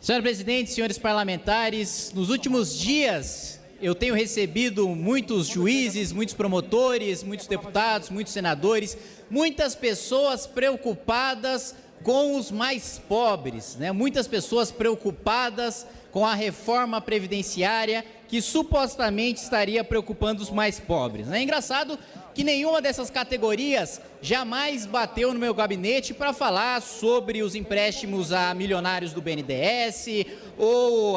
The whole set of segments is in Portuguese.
Senhor presidente, senhores parlamentares, nos últimos dias eu tenho recebido muitos juízes, muitos promotores, muitos deputados, muitos senadores, muitas pessoas preocupadas com os mais pobres, Muitas pessoas preocupadas com a reforma previdenciária que supostamente estaria preocupando os mais pobres. É engraçado que nenhuma dessas categorias jamais bateu no meu gabinete para falar sobre os empréstimos a milionários do BNDES ou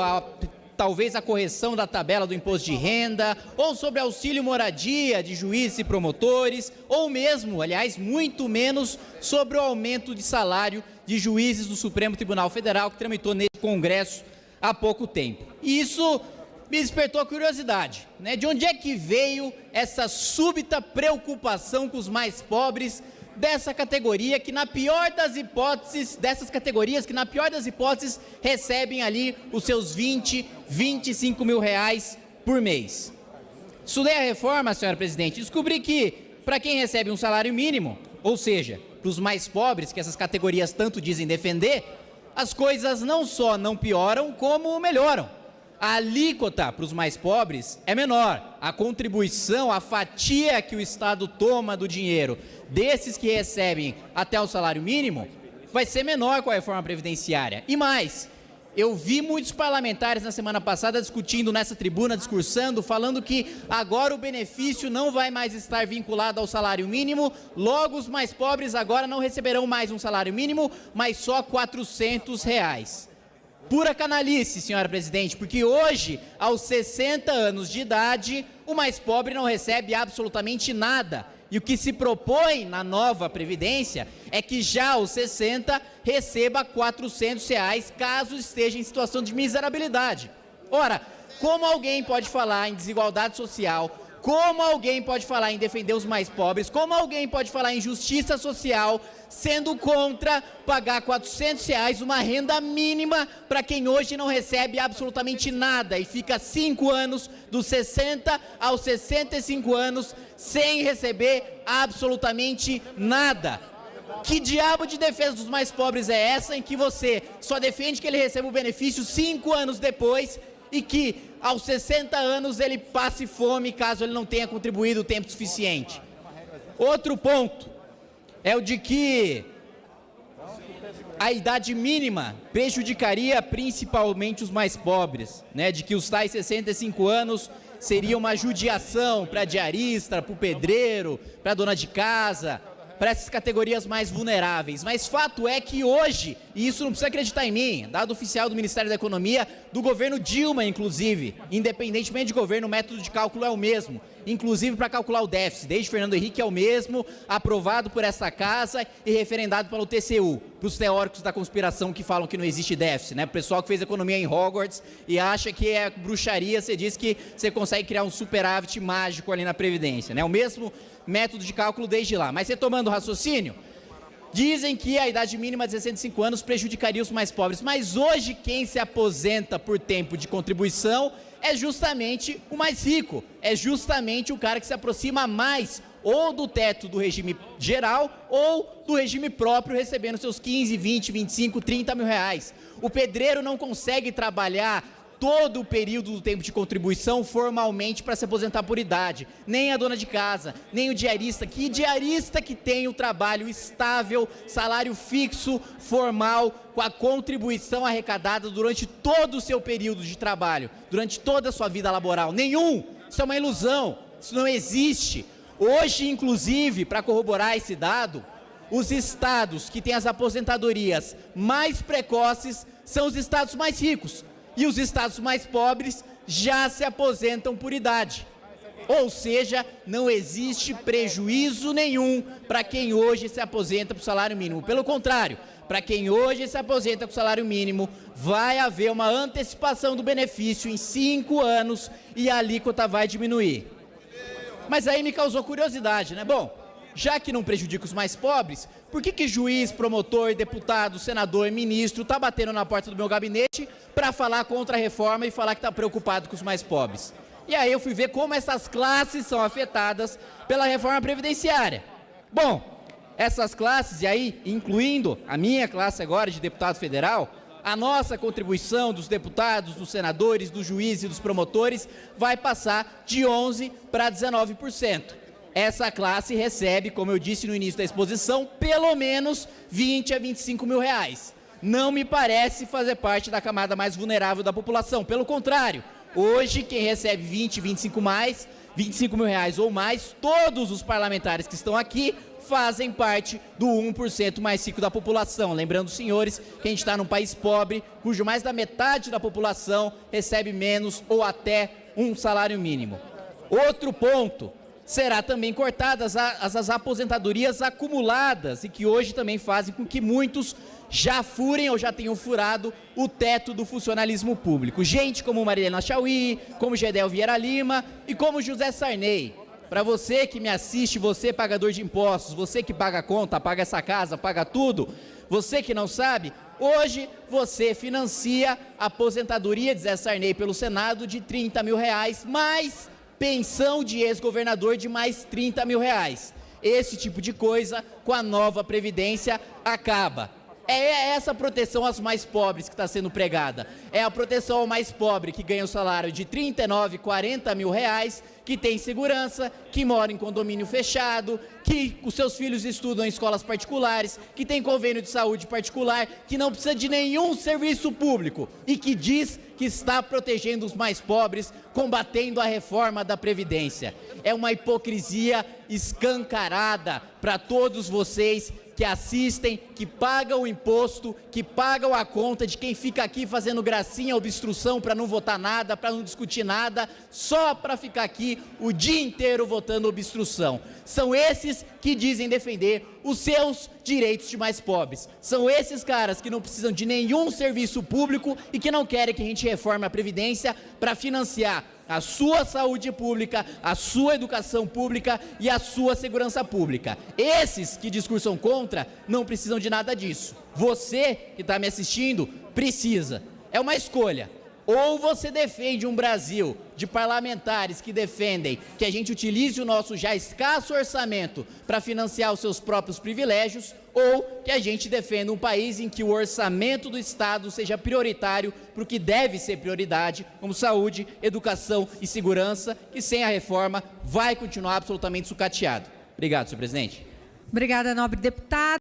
talvez a correção da tabela do imposto de renda, ou sobre auxílio moradia de juízes e promotores, ou mesmo, aliás, muito menos, sobre o aumento de salário de juízes do Supremo Tribunal Federal, que tramitou nesse Congresso há pouco tempo. E isso me despertou a curiosidade, De onde é que veio essa súbita preocupação com os mais pobres dessa categoria que, na pior das hipóteses, recebem ali os seus 20, 25 mil reais por mês. Estudei a reforma, senhora presidente, e descobri que, para quem recebe um salário mínimo, ou seja, para os mais pobres, que essas categorias tanto dizem defender, as coisas não só não pioram, como melhoram. A alíquota para os mais pobres é menor, a contribuição, a fatia que o Estado toma do dinheiro desses que recebem até o salário mínimo vai ser menor com a reforma previdenciária. E mais, eu vi muitos parlamentares na semana passada discutindo nessa tribuna, discursando, falando que agora o benefício não vai mais estar vinculado ao salário mínimo, logo os mais pobres agora não receberão mais um salário mínimo, mas só R$400. Pura canalice, senhora presidente, porque hoje, aos 60 anos de idade, o mais pobre não recebe absolutamente nada. E o que se propõe na nova Previdência é que já aos 60 receba R$400 caso esteja em situação de miserabilidade. Ora, como alguém pode falar em desigualdade social, como alguém pode falar em defender os mais pobres, como alguém pode falar em justiça social, sendo contra pagar R$400 uma renda mínima para quem hoje não recebe absolutamente nada e fica 5 anos, dos 60 aos 65 anos, sem receber absolutamente nada? Que diabo de defesa dos mais pobres é essa em que você só defende que ele receba o benefício 5 anos depois e que aos 60 anos ele passe fome caso ele não tenha contribuído o tempo suficiente? Outro ponto é o de que a idade mínima prejudicaria principalmente os mais pobres, De que os tais 65 anos seria uma judiação para diarista, para o pedreiro, para a dona de casa, para essas categorias mais vulneráveis. Mas fato é que hoje, e isso não precisa acreditar em mim, dado oficial do Ministério da Economia, do governo Dilma, inclusive, independentemente de governo, o método de cálculo é o mesmo, inclusive para calcular o déficit, desde Fernando Henrique é o mesmo, aprovado por essa casa e referendado pelo TCU, para os teóricos da conspiração que falam que não existe déficit, O pessoal que fez economia em Hogwarts e acha que é bruxaria, você diz que você consegue criar um superávit mágico ali na Previdência, O mesmo método de cálculo desde lá. Mas retomando o raciocínio, dizem que a idade mínima de 65 anos prejudicaria os mais pobres, mas hoje quem se aposenta por tempo de contribuição é justamente o mais rico, é justamente o cara que se aproxima mais ou do teto do regime geral ou do regime próprio, recebendo seus 15, 20, 25, 30 mil reais. O pedreiro não consegue trabalhar todo o período do tempo de contribuição formalmente para se aposentar por idade, nem a dona de casa, nem o diarista, que tem o trabalho estável, salário fixo, formal, com a contribuição arrecadada durante todo o seu período de trabalho, durante toda a sua vida laboral. Nenhum! Isso é uma ilusão, isso não existe. Hoje, inclusive, para corroborar esse dado, os estados que têm as aposentadorias mais precoces são os estados mais ricos. E os estados mais pobres já se aposentam por idade. Ou seja, não existe prejuízo nenhum para quem hoje se aposenta por salário mínimo. Pelo contrário, para quem hoje se aposenta com salário mínimo, vai haver uma antecipação do benefício em 5 anos e a alíquota vai diminuir. Mas aí me causou curiosidade, Bom, já que não prejudica os mais pobres, por que juiz, promotor, deputado, senador, ministro está batendo na porta do meu gabinete para falar contra a reforma e falar que está preocupado com os mais pobres? E aí eu fui ver como essas classes são afetadas pela reforma previdenciária. Bom, essas classes, e aí incluindo a minha classe agora de deputado federal, a nossa contribuição dos deputados, dos senadores, dos juízes e dos promotores vai passar de 11% para 19%. Essa classe recebe, como eu disse no início da exposição, pelo menos 20 a 25 mil reais. Não me parece fazer parte da camada mais vulnerável da população. Pelo contrário, hoje quem recebe 20, 25 mil reais ou mais, todos os parlamentares que estão aqui fazem parte do 1% mais rico da população. Lembrando, senhores, que a gente está num país pobre, cujo mais da metade da população recebe menos ou até um salário mínimo. Outro ponto, será também cortadas as aposentadorias acumuladas e que hoje também fazem com que muitos já furem ou já tenham furado o teto do funcionalismo público. Gente como Marilena Chauí, como Gedel Vieira Lima e como José Sarney. Para você que me assiste, você pagador de impostos, você que paga a conta, paga essa casa, paga tudo, você que não sabe, hoje você financia a aposentadoria de Zé Sarney pelo Senado de 30 mil reais, mais pensão de ex-governador de mais 30 mil reais. Esse tipo de coisa, com a nova Previdência, acaba. É essa proteção aos mais pobres que está sendo pregada. É a proteção ao mais pobre que ganha o salário de 39, 40 mil reais, que tem segurança, que mora em condomínio fechado, que os seus filhos estudam em escolas particulares, que tem convênio de saúde particular, que não precisa de nenhum serviço público e que diz que está protegendo os mais pobres, combatendo a reforma da Previdência. É uma hipocrisia escancarada para todos vocês que assistem, que pagam o imposto, que pagam a conta de quem fica aqui fazendo gracinha, obstrução para não votar nada, para não discutir nada, só para ficar aqui o dia inteiro votando obstrução. São esses que dizem defender os seus direitos de mais pobres. São esses caras que não precisam de nenhum serviço público e que não querem que a gente reforme a Previdência para financiar a sua saúde pública, a sua educação pública e a sua segurança pública. Esses que discursam contra não precisam de nada disso. Você que está me assistindo precisa. É uma escolha. Ou você defende um Brasil de parlamentares que defendem que a gente utilize o nosso já escasso orçamento para financiar os seus próprios privilégios, ou que a gente defenda um país em que o orçamento do Estado seja prioritário para o que deve ser prioridade, como saúde, educação e segurança, que sem a reforma vai continuar absolutamente sucateado. Obrigado, senhor presidente. Obrigada, nobre deputado.